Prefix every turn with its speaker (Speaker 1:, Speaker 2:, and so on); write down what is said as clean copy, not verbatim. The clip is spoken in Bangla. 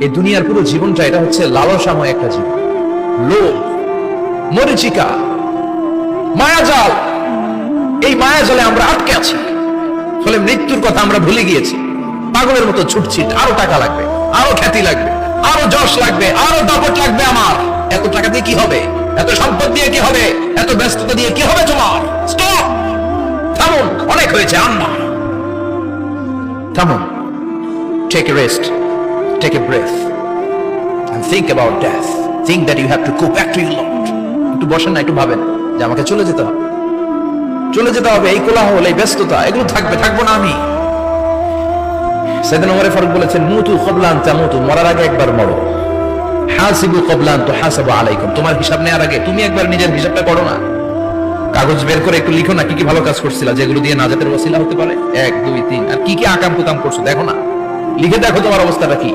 Speaker 1: এই দুনিয়ার পুরো জীবনটা এটা হচ্ছে লালসাময় একটা জীবন, লোভ, মরিচিকা, মায়াজাল। এই মায়াজালে আমরা আটকে আছি, ফলে মৃত্যুর কথা আমরা ভুলে গিয়েছি। পাগলের মতো ছুটছি, আরো টাকা লাগবে, আরো খ্যাতি লাগবে, আরো যশ লাগবে, আরো দাপট লাগবে। আমার এত টাকা দিয়ে কি হবে? এত সম্পদ দিয়ে কি হবে? এত ব্যস্ততা দিয়ে কি হবে? তোমার স্টপ, থামুন, অনেক হয়েছে। আম্মা থামুন, take a rest, take a breath and think about death. Think that you have to go back to your Lord. একটু বসেন না, একটু ভাবেন যে আমাকে চলে যেতে হবে, চলে যেতে হবে। এই কোলাহল, এই ব্যস্ততা, এগুলো থাকবো না আমি। সাইয়েদনা ওমর ফারুক বলেছেন, মুতু ক্বাবলা আন তামুতু, মরার আগে একবার মরো। হাসিবু ক্বাবলা আন তুহাসাবু আলাইকুম, তোমার হিসাব নেওয়ার আগে তুমি একবার নিজের হিসাবটা করো না। কাগজ বের করে একটু লিখো না, কি কি ভালো কাজ করছিলা, যেগুলো দিয়ে নাজাতের ওসিলা হতে পারে। 1 2 3, আর কি কি আকাম কুকাম করছো দেখো না, লিখে দেখো তোমার অবস্থাটা কি।